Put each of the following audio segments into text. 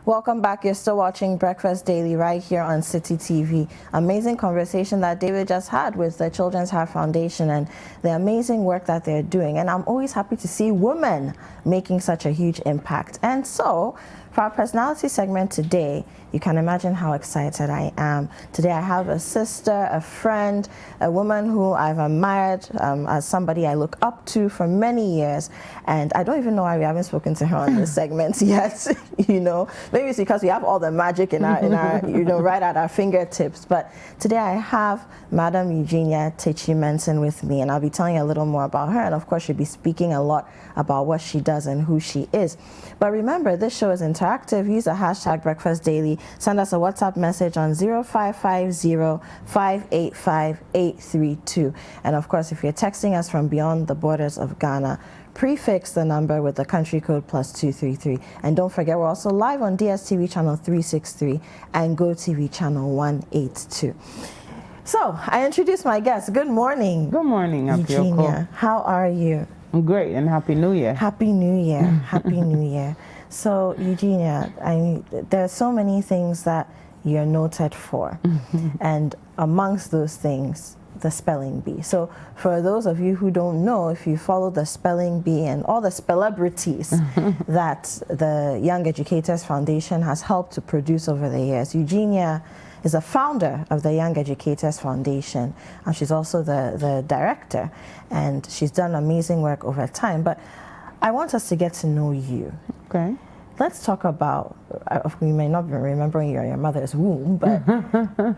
Welcome back. You're still watching Breakfast Daily right here on City TV. Amazing conversation that David just had with the Children's Heart Foundation and the amazing work that they're doing. And I'm always happy to see women making such a huge impact. And so, for our personality segment today, you can imagine how excited I am. Today I have a sister, a friend, a woman who I've admired as somebody I look up to for many years. And I don't even know why we haven't spoken to her on this segment yet. You know, maybe it's because we have all the magic in our you know, right at our fingertips. But today I have Madam Eugenia Tachie-Menson with me, and I'll be telling you a little more about her. And of course, she'll be speaking a lot about what she does and who she is. But remember, this show is interactive. Use the hashtag Breakfast Daily. Send us a WhatsApp message on 0550-585-832. And of course, if you're texting us from beyond the borders of Ghana, prefix the number with the country code +233. And don't forget, we're also live on DSTV channel 363 and GoTV channel 182. So, I introduced my guest. Good morning. Good morning, Eugenia. How are you? I'm great, and Happy New Year. Happy New Year. Happy New Year. So, Eugenia, there are so many things that you're noted for. And amongst those things, the spelling bee. So for those of you who don't know, if you follow the spelling bee and all the celebrities that the Young Educators Foundation has helped to produce over the years, Eugenia is a founder of the Young Educators Foundation, and she's also the director, and she's done amazing work over time. But I want us to get to know you. Okay. Let's talk about, we may not be remembering your mother's womb, but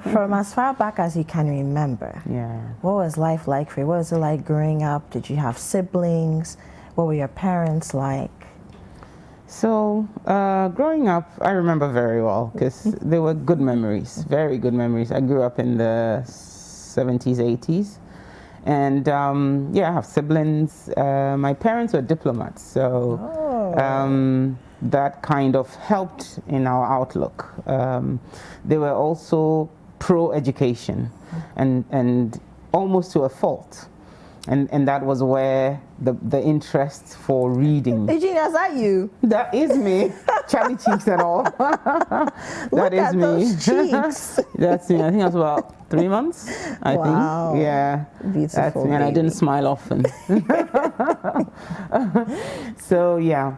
from as far back as you can remember, what was life like for you? What was it like growing up? Did you have siblings? What were your parents like? So, growing up, I remember very well because they were good memories, very good memories. I grew up in the 70s, 80s. And yeah, I have siblings. My parents were diplomats, so that kind of helped in our outlook. They were also pro-education, and almost to a fault. And that was where the interest for reading. Eugenia, is that you? That is me. Charlie cheeks and all. That is me. Those cheeks. That's me. I think I was about 3 months. I think. Yeah. Beautiful. That's me. And I didn't smile often. So yeah.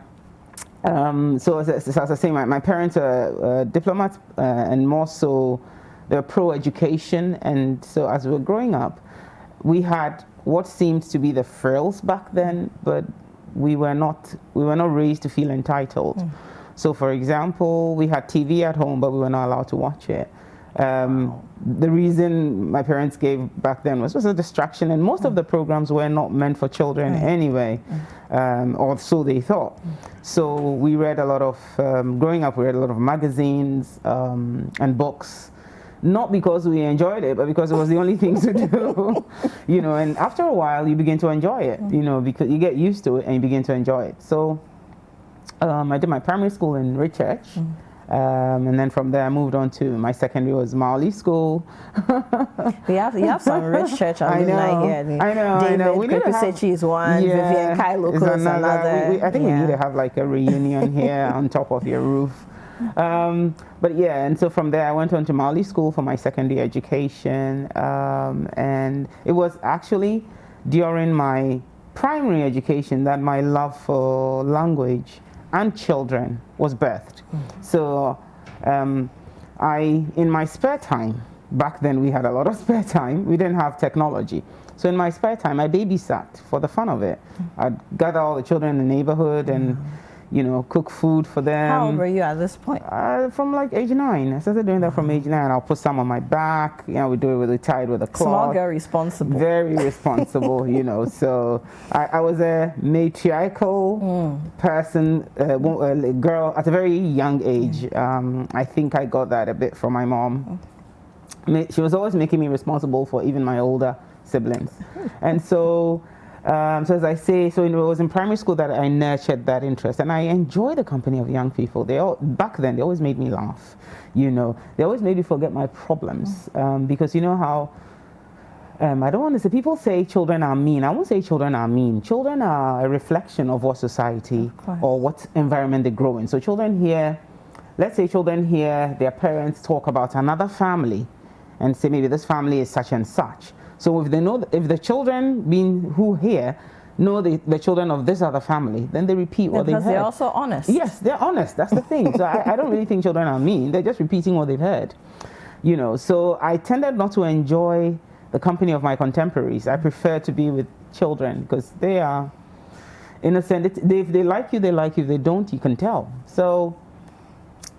So as I was saying, my parents are diplomats, and more so, they're pro-education. And so as we were growing up, we had what seemed to be the frills back then, but we were not raised to feel entitled. So for example, we had TV at home, but we were not allowed to watch it. The reason my parents gave back then was a distraction, and most of the programs were not meant for children anyway, or so they thought. So we read a lot of, growing up, we read a lot of magazines and books. Not because we enjoyed it, but because it was the only thing to do, you know. And after a while, you begin to enjoy it, you know, because you get used to it and you begin to enjoy it. So I did my primary school in Richchurch, and then from there I moved on to my secondary was Marley School. You have some Richchurch alumni here. David Kwekusechi is one, Vivian Kailoko is another. I think we need to have like a reunion here on top of your roof. But yeah, and so from there I went on to Marley School for my secondary education, and it was actually during my primary education that my love for language and children was birthed. So in my spare time, back then we had a lot of spare time, we didn't have technology. So in my spare time I babysat for the fun of it. I'd gather all the children in the neighborhood and you know, cook food for them. How old were you at this point? From like age 9. I started doing that from age 9. I'll put some on my back. You know, we do it tied with a cloth. Small girl responsible. Very responsible, you know. So I was a matriarchal person, a girl at a very young age. I think I got that a bit from my mom. She was always making me responsible for even my older siblings. And so so as I say, so it was in primary school that I nurtured that interest, and I enjoy the company of young people. Back then, they always made me laugh, you know. They always made me forget my problems, because you know how, I don't want to say, people say children are mean. I won't say children are mean. Children are a reflection of what society or what environment they grow in. So children hear let's say children hear their parents talk about another family and say maybe this family is such and such. So if they know, if the children who hear know the children of this other family, then they repeat what they've heard. Because they're also honest. Yes, they're honest. That's the thing. So I don't really think children are mean. They're just repeating what they've heard. So I tended not to enjoy the company of my contemporaries. I prefer to be with children because they are innocent. If they like you, they like you. If they don't, you can tell. So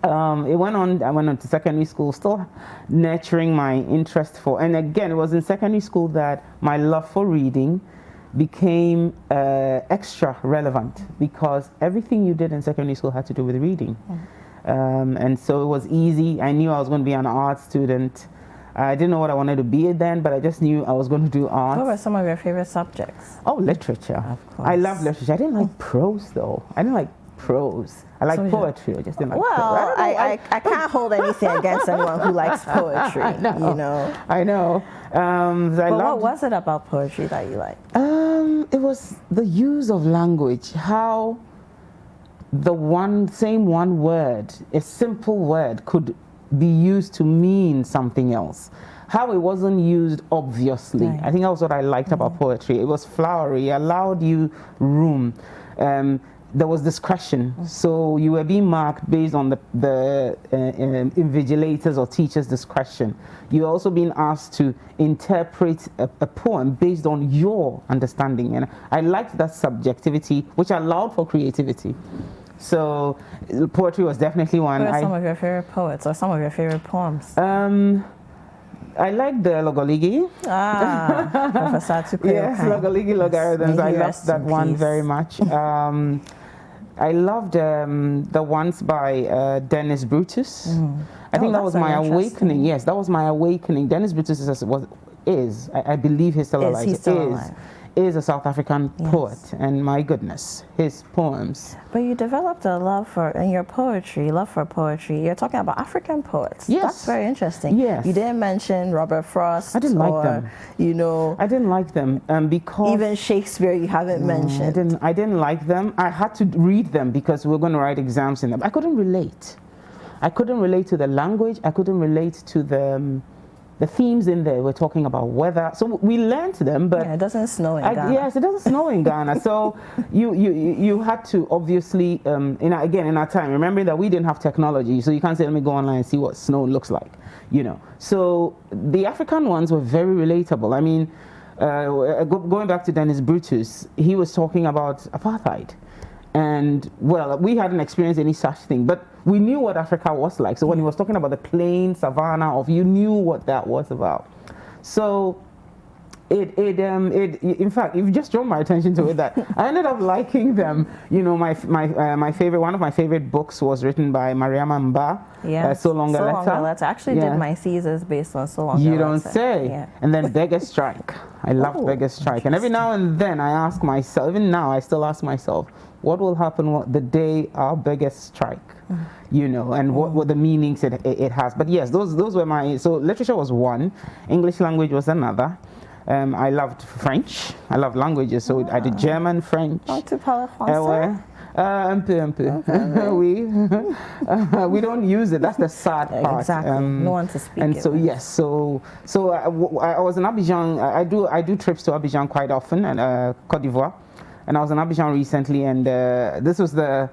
I went on to secondary school, still nurturing my interest for, and again, it was in secondary school that my love for reading became extra relevant because everything you did in secondary school had to do with reading. And so it was easy. I knew I was going to be an art student. I didn't know what I wanted to be then, but I just knew I was going to do art. What were some of your favorite subjects? Oh, literature. Of course. I love literature. I didn't like prose though. I didn't like prose. I like poetry. I just didn't like prose. Well, I can't hold anything against anyone who likes poetry. I know. But what was it about poetry that you liked? It was the use of language. How the same one word, a simple word, could be used to mean something else. How it wasn't used obviously. Right. I think that was what I liked about poetry. It was flowery. It allowed you room. There was discretion, so you were being marked based on the invigilators or teachers' discretion. You were also being asked to interpret a poem based on your understanding, and I liked that subjectivity, which allowed for creativity. So poetry was definitely one. What are some of your favorite poets or some of your favorite poems? I like the Logoligi. Professor Tukwe. Yes, Logoligi logarithms. I love that one very much. I loved the ones by Dennis Brutus. I think that was my awakening. Yes, that was my awakening. Dennis Brutus is I believe he's still alive. He's still alive. Is a South African poet, and my goodness, his poems. But you developed a love for, in your poetry, love for poetry. You're talking about African poets. Yes. That's very interesting. Yes. You didn't mention Robert Frost. I didn't like them. I didn't like them because even Shakespeare you haven't mentioned. I didn't like them. I had to read them because we were going to write exams in them. I couldn't relate. I couldn't relate to the language. I couldn't relate to the themes in there. We're talking about weather, so we learned them, but it doesn't snow in Ghana. Yes, it doesn't snow in Ghana. So you had to obviously in our time, remembering that we didn't have technology, so you can't say let me go online and see what snow looks like, So the African ones were very relatable. I mean, going back to Dennis Brutus, he was talking about apartheid. And well, we hadn't experienced any such thing, but we knew what Africa was like. So when he was talking about the plain savannah you knew what that was about. So in fact, you've just drawn my attention to it that I ended up liking them. My favorite, one of my favorite books was written by Mariama Mba. So Long a Letter. I actually did my thesis based on So Long a Letter. You don't say. Yeah. And then Beggars Strike. I loved Beggars Strike. And every now and then I ask myself, even now I still ask myself, what will happen the day our beggars strike? And what the meanings it has. But yes, those were so literature was one, English language was another. I loved French. I love languages, so I did German, French. Tu parles français? Un peu. We don't use it. That's the sad part. Exactly. No one to speak. And so yes, so I was in Abidjan. I do trips to Abidjan quite often, and Côte d'Ivoire. And I was in Abidjan recently, and this was the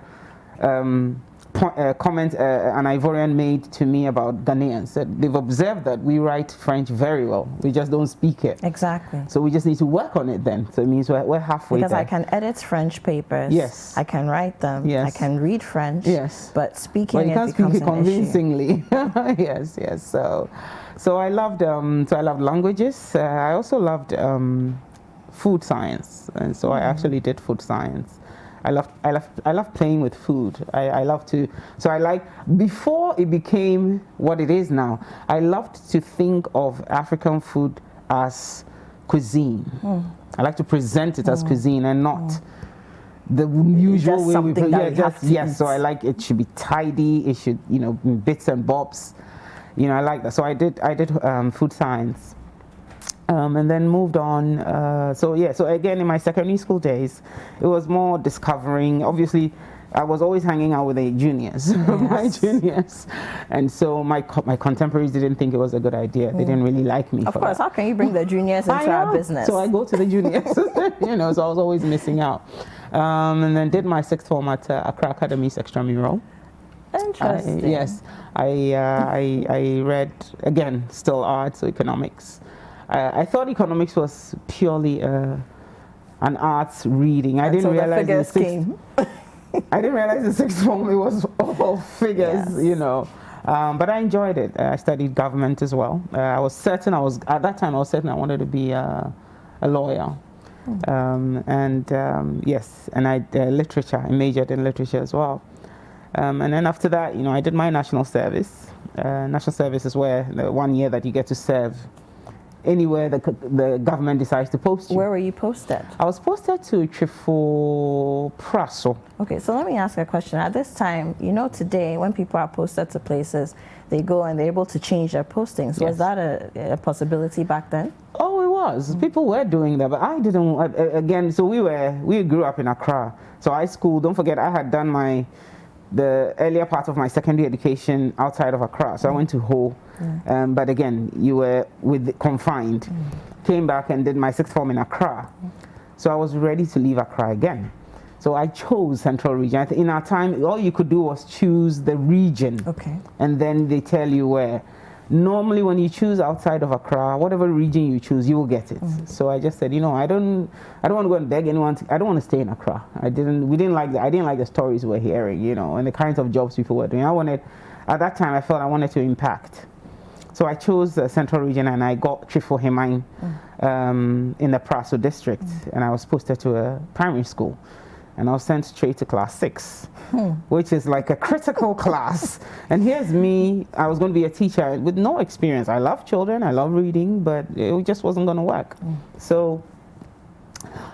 comment an Ivorian made to me about Ghanaians. That they've observed that we write French very well. We just don't speak it. Exactly. So we just need to work on it then. So it means we're halfway because there. I can edit French papers. Yes. I can write them. Yes. I can read French. Yes. But speaking you can't speak it convincingly. Yes. So I loved languages. I also loved food science, and so I actually did food science. I love playing with food. I love to. So before it became what it is now, I loved to think of African food as cuisine. I like to present it as cuisine and not the usual way we put it. So I like it should be tidy. It should bits and bobs. I like that. So I did food science. And then moved on. So again, in my secondary school days, it was more discovering. Obviously, I was always hanging out with the juniors, my juniors, and so my contemporaries didn't think it was a good idea. They didn't really like me. Of course, how can you bring the juniors into our business? So I go to the juniors, you know. So I was always missing out, and then did my sixth form at Accra Academy's extramural. Interesting. Yes, I read again still arts, so economics. I thought economics was purely an arts reading. I didn't realize I didn't realize the sixth form it was all figures, you know. But I enjoyed it. I studied government as well. I was certain at that time I wanted to be a lawyer. Yes, and I literature. I majored in literature as well. And then after that, you know, I did my national service. National service is where the 1 year that you get to serve anywhere the government decides to post you. Where were you posted? I was posted to Trifo Praso. Okay, so let me ask a question. At this time, you know, today when people are posted to places, they go and they're able to change their postings. Was that a possibility back then? Oh, it was. People were doing that, but I didn't. Again, so we grew up in Accra. So don't forget, I had done the earlier part of my secondary education outside of Accra. So I went to Ho. But again, you were confined. Came back and did my sixth form in Accra. So I was ready to leave Accra again. So I chose Central Region. In our time, all you could do was choose the region. Okay. And then they tell you where. Normally, when you choose outside of Accra, whatever region you choose, you will get it. So I just said, you know, I don't want to go and beg anyone. I don't want to stay in Accra. I didn't like the stories we were hearing, you know, and the kinds of jobs people were doing. At that time, I felt I wanted to impact. So I chose the Central Region, and I got Trifo Hemang in the Praso district, and I was posted to a primary school. And I was sent straight to class 6, which is like a critical class. And here's me, I was going to be a teacher with no experience. I love children, I love reading, but it just wasn't going to work. So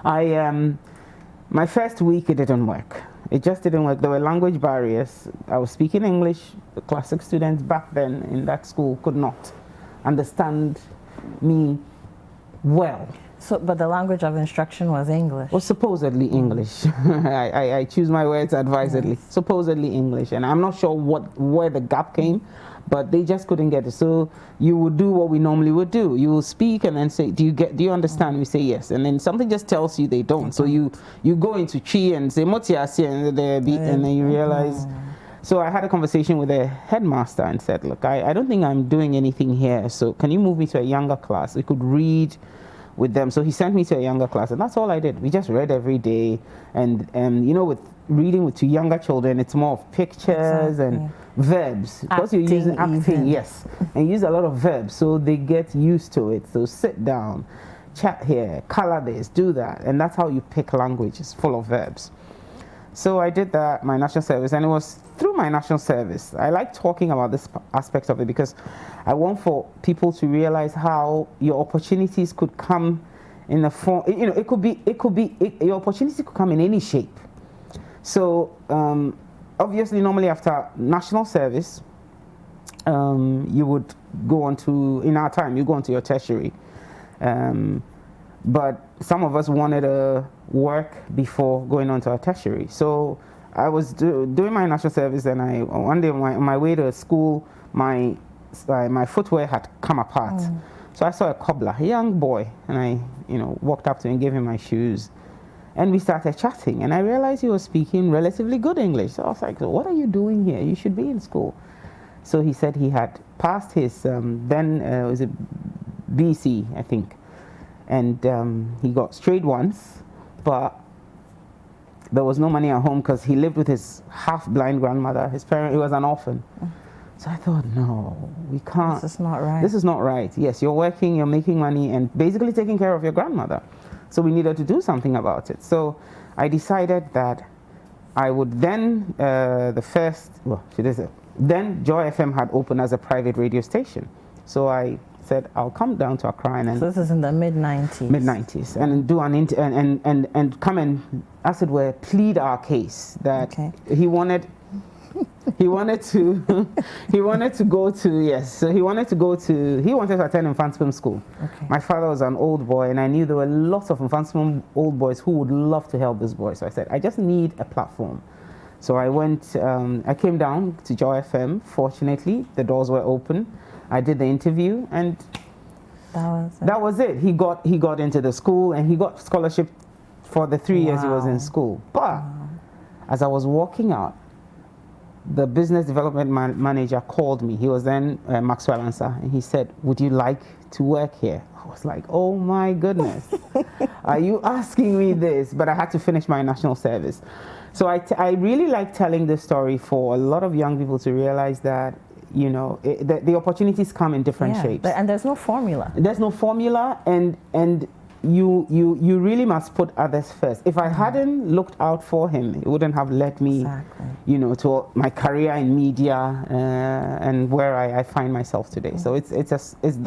my first week, it didn't work. It just didn't work. There were language barriers. I was speaking English. The class 6 students back then in that school could not understand me well. So, but the language of instruction was English. Well, supposedly English. I choose my words advisedly. Yes. Supposedly English, and I'm not sure where the gap came, but they just couldn't get it. So you would do what we normally would do. You will speak and then say, "Do you understand?" We say yes, and then something just tells you they don't. So you go into chi and say "motiasi," and then you realize. So I had a conversation with the headmaster and said, "Look, I don't think I'm doing anything here. So can you move me to a younger class? We could read with them." So he sent me to a younger class, and that's all I did. We just read every day, and you know, with reading to younger children, it's more of pictures and verbs, because you're using acting, yes, and you use a lot of verbs, so they get used to it. So sit down, chat here, color this, do that, and that's how you pick language. It's full of verbs. So I did that, my national service, and it was through my national service. I like talking about this aspect of it because I want for people to realize how your opportunities could come in the form, you know, your opportunity could come in any shape. So obviously, normally after national service, you would go on to, in our time, you go on to your tertiary. But some of us wanted to work before going on to our tertiary. So I was doing my national service, and one day on my way to school, my footwear had come apart. So I saw a cobbler, a young boy, and I walked up to him and gave him my shoes. And we started chatting, and I realized he was speaking relatively good English. So I was like, "So what are you doing here? You should be in school." So he said he had passed his, was it BC, I think. And he got straight once, but there was no money at home because he lived with his half-blind grandmother. His parent, he was an orphan. So I thought, no, we can't. This is not right. This is not right. Yes, you're working, you're making money, and basically taking care of your grandmother. So we needed to do something about it. So I decided that I would then, then Joy FM had opened as a private radio station. So I said, I'll come down to Accra and so this is in the mid-90s. Mid-90s, and do and come and, as it were, plead our case that he wanted to go to, yes, so he wanted to attend Infantswim school. My father was an old boy, and I knew there were lots of Infantswim old boys who would love to help this boy. So I said, I just need a platform. So I went, I came down to Joy FM. Fortunately, the doors were open. I did the interview, and that was it. He got into the school, and he got scholarship for the 3 years he was in school. But as I was walking out, the business development manager called me. He was then Maxwell Ansa, and he said, "Would you like to work here?" I was like, "Oh my goodness, are you asking me this?" But I had to finish my national service. So I really like telling this story for a lot of young people to realize that, you know, the opportunities come in different shapes. And there's no formula. There's no formula, and you really must put others first. If I hadn't looked out for him, it wouldn't have led me, you know, to my career in media and where I find myself today. So it's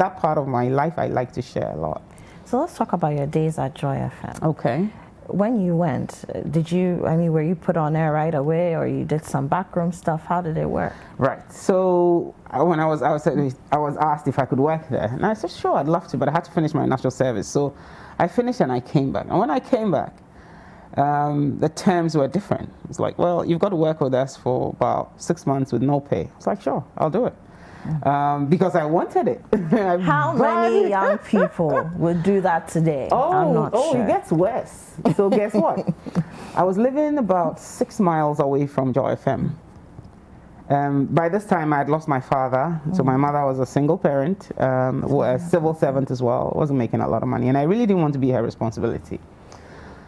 that part of my life I like to share a lot. So let's talk about your days at Joy FM. Okay. When you went, were you put on air right away, or you did some backroom stuff? How did it work? Right. So when I was asked if I could work there, and I said, sure, I'd love to, but I had to finish my national service. So I finished and I came back. And when I came back, the terms were different. It's like, well, you've got to work with us for about 6 months with no pay. It's like, sure, I'll do it. Because I wanted it. How many young people would do that today? I'm not sure. It gets worse. So guess what? I was living about 6 miles away from Joy FM. By this time, I had lost my father. So my mother was a single parent, a civil servant as well, wasn't making a lot of money. And I really didn't want to be her responsibility.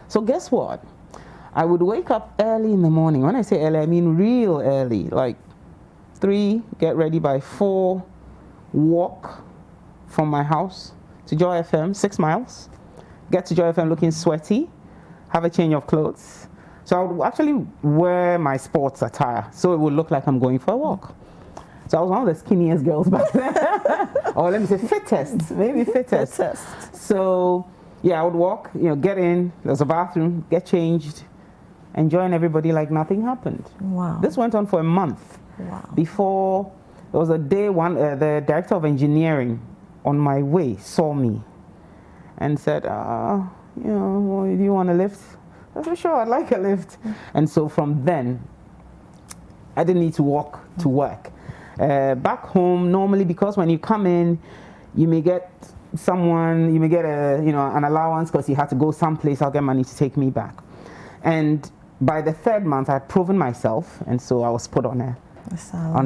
So guess what? I would wake up early in the morning. When I say early, I mean real early, like 3, get ready by 4, walk from my house to Joy FM, 6 miles, get to Joy FM looking sweaty, have a change of clothes. So I would actually wear my sports attire so it would look like I'm going for a walk. So I was one of the skinniest girls back then. Or let me say fittest, maybe fittest. So yeah, I would walk, you know, get in, there's a bathroom, get changed, and join everybody like nothing happened. Wow. This went on for a month. Wow. Before there was a day the director of engineering on my way saw me and said, you know, well, do you want a lift? I said, sure, I'd like a lift. And so from then, I didn't need to walk to work. Back home, normally, because when you come in, you may get an allowance because you had to go someplace. I'll get money to take me back. And by the 3rd month, I had proven myself, and so I was put on a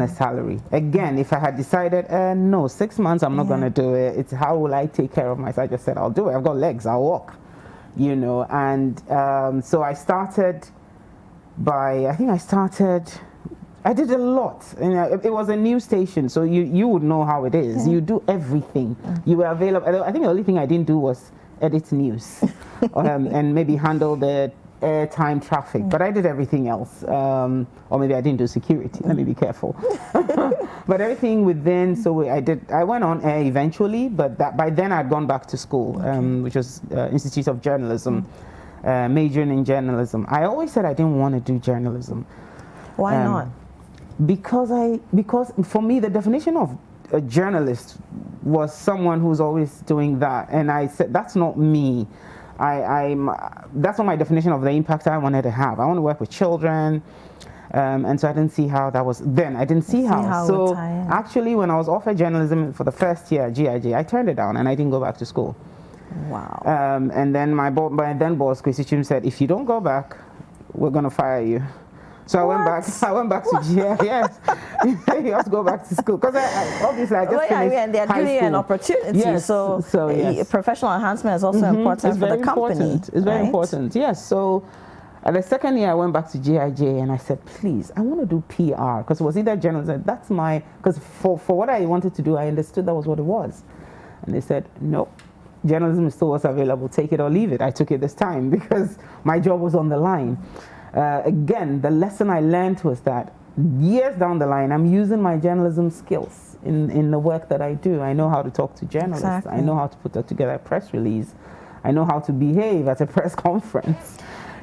salary. Again, if I had decided, no, 6 months, I'm not going to do it. It's how will I take care of myself? I just said, I'll do it. I've got legs. I'll walk, you know. And so I started I did a lot. And it was a news station, so you would know how it is. You do everything. You were available. I think the only thing I didn't do was edit news and maybe handle the airtime traffic, but I did everything else. Or maybe I didn't do security. Let me be careful. But everything within. So I went on air eventually, but by then I'd gone back to school, which was Institute of Journalism, majoring in journalism. I always said I didn't want to do journalism. Why not? Because for me the definition of a journalist was someone who's always doing that, and I said that's not me. That's not my definition of the impact I wanted to have. I want to work with children, and so I didn't see how that was then. I didn't see how. So actually, when I was offered journalism for the first year at GIJ, I turned it down and I didn't go back to school. Wow. And then my then boss, Chrissy Chim, said, if you don't go back, we're going to fire you. So I went back to GIJ. Yes, you have to go back to school because obviously I just finished they're giving you an opportunity. Yes. So yes. Professional enhancement is also important for the company. It's very important. Yes. So the second year I went back to GIJ and I said, please, I want to do PR because it was either journalism. That's because for what I wanted to do, I understood that was what it was, and they said no. Journalism is still what's available. Take it or leave it. I took it this time because my job was on the line. Again, the lesson I learned was that years down the line, I'm using my journalism skills in the work that I do. I know how to talk to journalists. Exactly. I know how to put together a press release. I know how to behave at a press conference,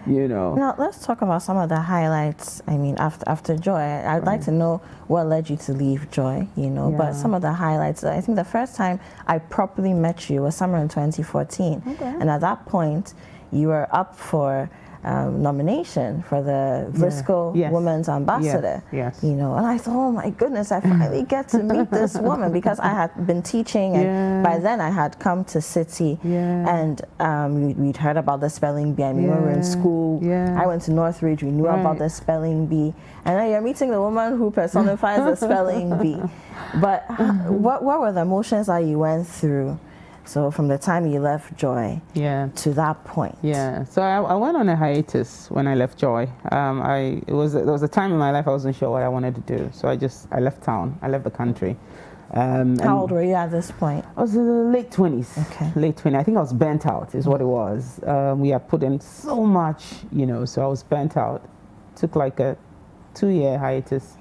you know. Now, let's talk about some of the highlights. I mean, after Joy, I'd like to know what led you to leave Joy, you know, but some of the highlights. I think the first time I properly met you was summer in 2014. Okay. And at that point, you were up for nomination for the Visco Yes. Women's Ambassador. Yes. You know, and I thought, oh my goodness, I finally get to meet this woman, because I had been teaching, and by then I had come to City, and we'd heard about the spelling bee. I mean, when we were in school, I went to Northridge, we knew about the spelling bee, and now you're meeting the woman who personifies the spelling bee. But what were the emotions that you went through? So from the time you left Joy to that point. So I went on a hiatus when I left Joy. There was a time in my life I wasn't sure what I wanted to do. So I left town. I left the country. How old were you at this point? I was in the late 20s. Okay. Late 20s. I think I was burnt out is what it was. We had put in so much, you know, so I was burnt out. Took like a 2-year hiatus.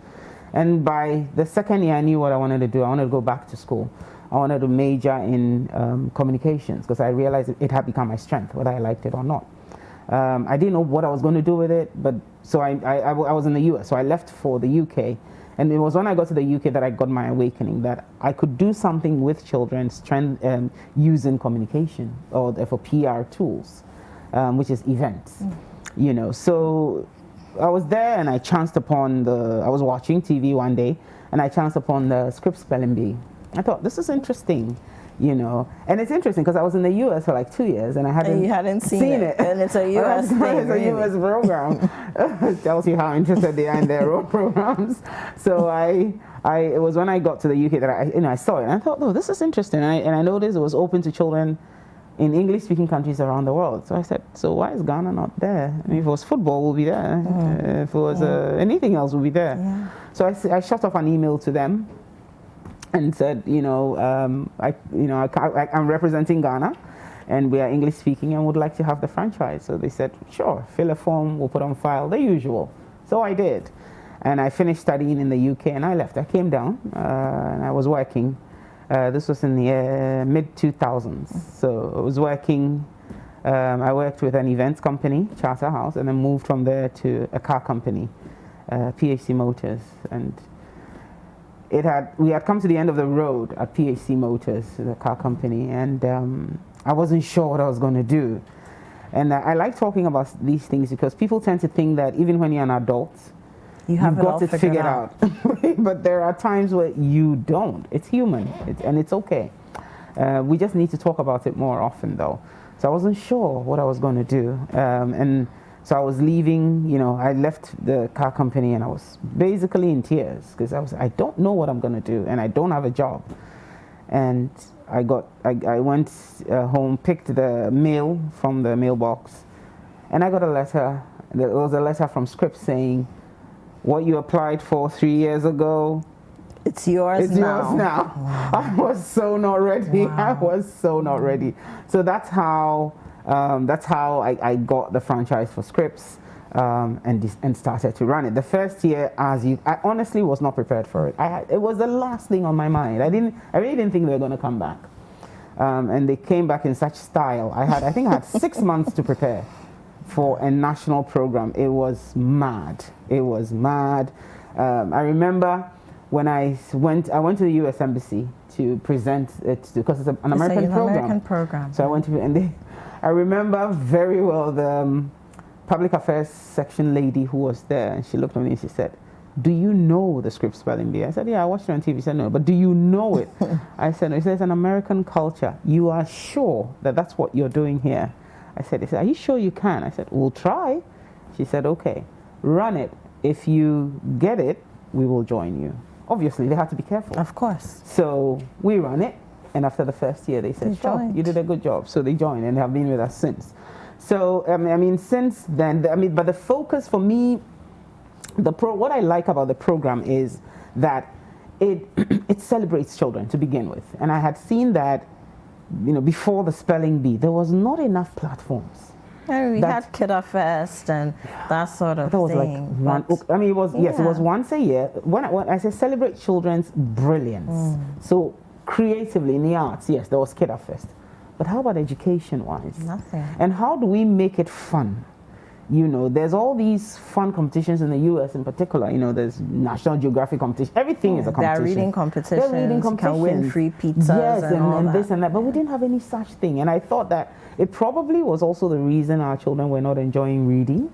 And by the second year I knew what I wanted to do. I wanted to go back to school. I wanted to major in communications, because I realized it had become my strength, whether I liked it or not. I didn't know what I was going to do with it, but so I was in the US, so I left for the UK. And it was when I got to the UK that I got my awakening that I could do something with children using communication or for PR tools, which is events. You know, so I was there and I chanced upon I was watching TV one day and I chanced upon the script spelling bee. I thought, this is interesting, you know. And it's interesting because I was in the US for like 2 years and I hadn't seen it. And it's a US thing. It's a US program. It tells you how interested they are in their own programs. So it was when I got to the UK that I saw it and I thought, oh, this is interesting. And I noticed it was open to children in English-speaking countries around the world. So I said, so why is Ghana not there? I mean, if it was football, we'll be there. If it was anything else, we'll be there. So I shot off an email to them and said, I'm representing Ghana, and we are English speaking and would like to have the franchise. So they said, sure, fill a form, we'll put on file, the usual. So I did, and I finished studying in the UK, and I left. I came down, and I was working. This was in the mid-2000s. So I was working. I worked with an events company, Charterhouse, and then moved from there to a car company, PHC Motors, and we had come to the end of the road at PHC Motors, the car company, and I wasn't sure what I was going to do. And I like talking about these things because people tend to think that even when you're an adult, you've got it figured out. But there are times where you don't. It's human, and it's okay. We just need to talk about it more often, though. So I wasn't sure what I was going to do. So I was leaving, I left the car company and I was basically in tears because I don't know what I'm going to do and I don't have a job. And I went home, picked the mail from the mailbox, and I got a letter. There was a letter from Scripps saying, what you applied for 3 years ago, it's yours now. Wow. I was so not ready. Wow. I was so not ready. So that's how I got the franchise for Scripps and started to run it. The first year, I honestly was not prepared for it. It was the last thing on my mind. I really didn't think they were going to come back. And they came back in such style. I think I had 6 months to prepare for a national program. It was mad. It was mad. I remember when I went to the U.S. Embassy to present it because it's an American program. So I went to, I remember very well the public affairs section lady who was there, and she looked at me and she said, do you know the Scripps spelling bee? I said, yeah, I watched it on TV. She said, no, but do you know it? I said, no. She said, it's an American culture. You are sure that that's what you're doing here? I said, are you sure you can? I said, we'll try. She said, okay, run it. If you get it, we will join you. Obviously, they have to be careful. Of course. So we ran it. And after the first year, they said, sure, you did a good job. So they joined and have been with us since. So, since then, but the focus for me, what I like about the program is that it celebrates children to begin with. And I had seen that, before the spelling bee, there was not enough platforms. We had Kidder Fest and that sort of thing. Was like it was it was once a year. When I say celebrate children's brilliance. So creatively in the arts, yes, there was Kidder Fest. But how about education-wise? Nothing. And how do we make it fun? There's all these fun competitions in the US in particular. There's National Geographic competition. Everything is a competition. There are reading competitions. They're reading competitions. You can win free pizzas. Yes, and all that. this and that. But we didn't have any such thing. And I thought that it probably was also the reason our children were not enjoying reading,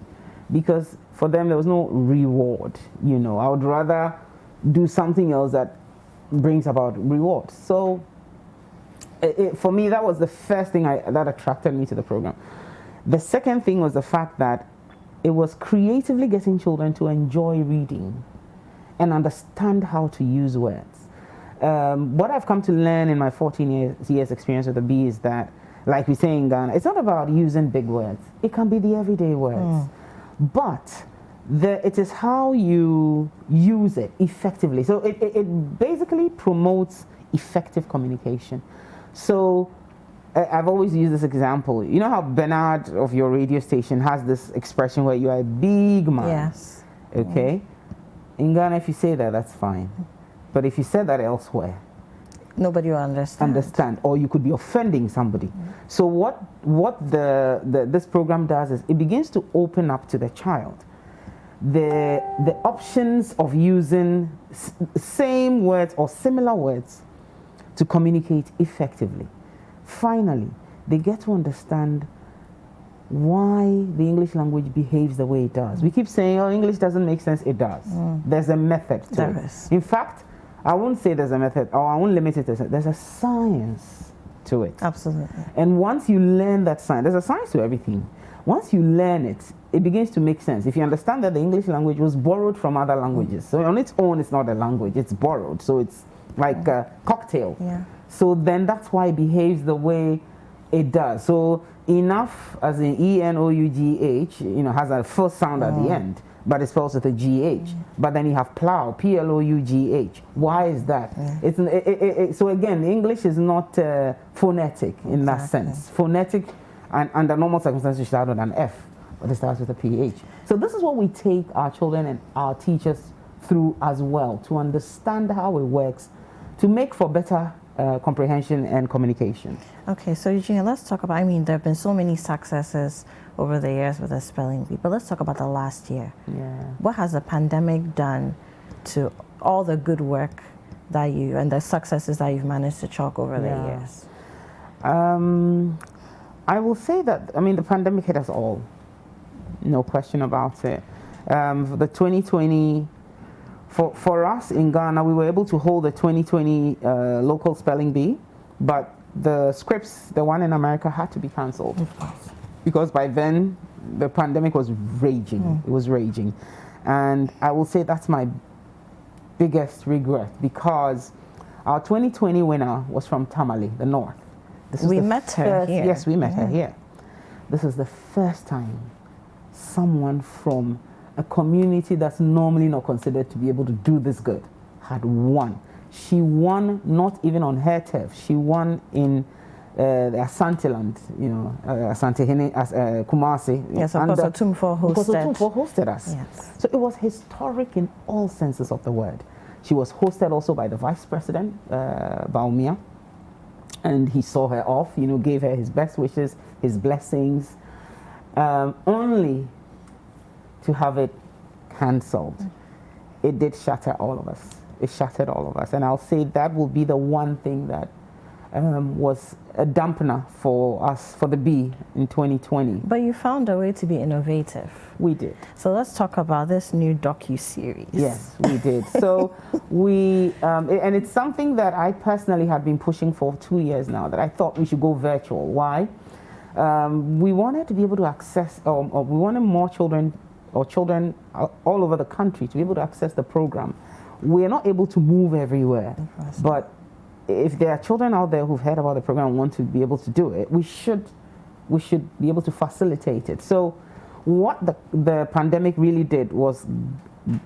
because for them there was no reward. I would rather do something else that brings about reward. So for me, that was the first thing that attracted me to the program. The second thing was the fact that it was creatively getting children to enjoy reading and understand how to use words. What I've come to learn in my 14 years experience with the Bee is that, like we say in Ghana, it's not about using big words. It can be the everyday words. But it is how you use it effectively. So it basically promotes effective communication. So I've always used this example. You know how Bernard of your radio station has this expression where you are a big man? Yes. Okay? In Ghana, if you say that, that's fine. But if you said that elsewhere, nobody will understand. Or you could be offending somebody. So what this program does is it begins to open up to the child the options of using same words or similar words to communicate effectively. Finally, they get to understand why the English language behaves the way it does. We keep saying, oh, English doesn't make sense. It does. There's a method to it. There is. In fact, I won't say there's a method, or I won't limit it to there's a science to it. Absolutely. And once you learn that science, there's a science to everything. Once you learn it, it begins to make sense. If you understand that the English language was borrowed from other languages, so on its own, it's not a language, it's borrowed. So it's like a cocktail. Yeah. So then that's why it behaves the way it does. So enough as in ENOUGH, has a full sound at the end, but it spells with a GH. But then you have plow, PLOUGH. Why is that? So again, English is not phonetic in that sense. Phonetic, and under normal circumstances, you start with an F, but it starts with a PH. So this is what we take our children and our teachers through as well, to understand how it works, to make for better comprehension and communication. Okay, so Eugenia, let's talk about, there have been so many successes over the years with the spelling bee, but let's talk about the last year. Yeah. What has the pandemic done to all the good work that and the successes that you've managed to chalk over the years? I will say that, the pandemic hit us all. No question about it. The 2020, for us in Ghana, we were able to hold the 2020 local spelling bee, but the scripts, the one in America, had to be cancelled. Of course. Because by then, the pandemic was raging. It was raging. And I will say that's my biggest regret, because our 2020 winner was from Tamale, the North. We met her here. Yes, we met her here. This is the first time someone from a community that's normally not considered to be able to do this good had won. She won not even on her turf. She won in the Asante land, Asante Kumasi. Yes, Apostle Tumfo hosted us. Yes. So it was historic in all senses of the word. She was hosted also by the Vice President, Baumia, and he saw her off, gave her his best wishes, his blessings, only to have it cancelled. It did shatter all of us. It shattered all of us. And I'll say that will be the one thing that was a dampener for us, for the Bee in 2020. But you found a way to be innovative. We did. So let's talk about this new docu-series. Yes, we did. So and it's something that I personally had been pushing for 2 years now, that I thought we should go virtual. Why? We wanted to be able to access, or we wanted more children all over the country to be able to access the program. We're not able to move everywhere, but if there are children out there who've heard about the program and want to be able to do it, we should be able to facilitate it. So what the pandemic really did was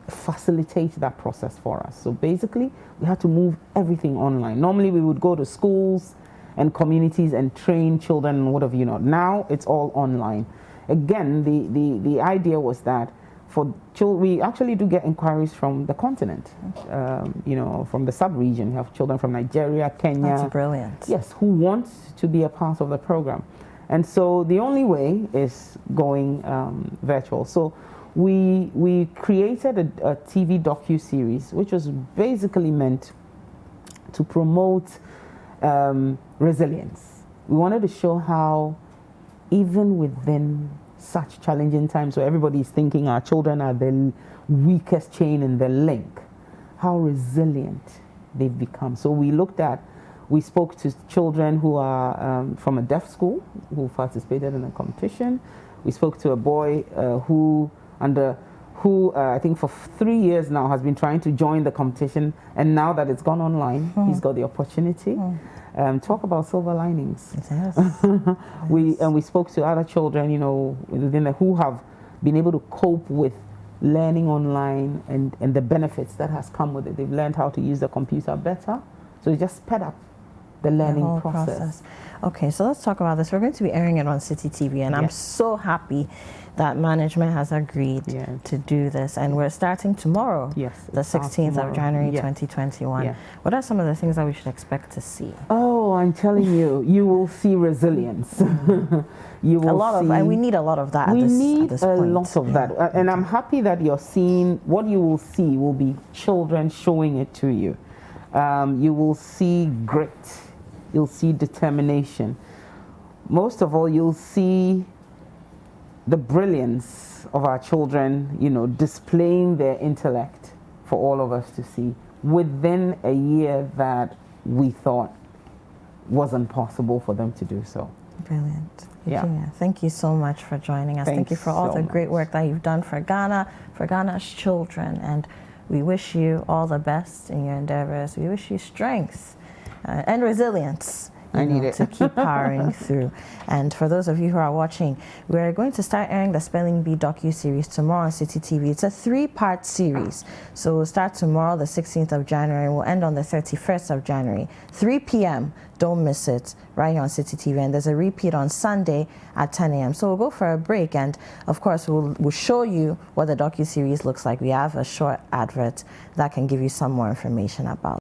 facilitate that process for us. So basically, we had to move everything online. Normally, we would go to schools and communities and train children and whatever, Now it's all online. Again, the idea was that for children, we actually do get inquiries from the continent, from the sub-region. We have children from Nigeria, Kenya. That's brilliant. Yes, who want to be a part of the program. And so the only way is going virtual. So we created a TV docu-series, which was basically meant to promote resilience. We wanted to show how even within such challenging times where everybody is thinking our children are the weakest chain in the link, how resilient they've become. So we spoke to children who are from a deaf school who participated in a competition. We spoke to a boy who I think for 3 years now has been trying to join the competition, and now that it's gone online, he's got the opportunity. Talk about silver linings. Yes. We spoke to other children, who have been able to cope with learning online and the benefits that has come with it. They've learned how to use the computer better, so it just sped up the learning process. Okay, so let's talk about this. We're going to be airing it on City TV, and I'm so happy that management has agreed to do this, and we're starting tomorrow, the 16th of January 2021. What are some of the things that we should expect to see? Oh, I'm telling you, you will see resilience. You will and we need a lot of that. We at need this a point. lot of that, and I'm happy that you're seeing what you will see will be children showing it to you. You will see grit. You'll see determination. Most of all, you'll see the brilliance of our children, displaying their intellect for all of us to see within a year that we thought wasn't possible for them to do so. Brilliant. Eugenia, thank you so much for joining us. Thank you for all the great work that you've done for Ghana, for Ghana's children, and we wish you all the best in your endeavors. We wish you strength and resilience to keep powering through. And for those of you who are watching, we're going to start airing the Spelling Bee docu-series tomorrow on City TV. It's a 3-part series. So we'll start tomorrow, the 16th of January, and we'll end on the 31st of January. 3 p.m. Don't miss it, right here on City TV. And there's a repeat on Sunday at 10 a.m. So we'll go for a break, and of course we'll show you what the docu-series looks like. We have a short advert that can give you some more information about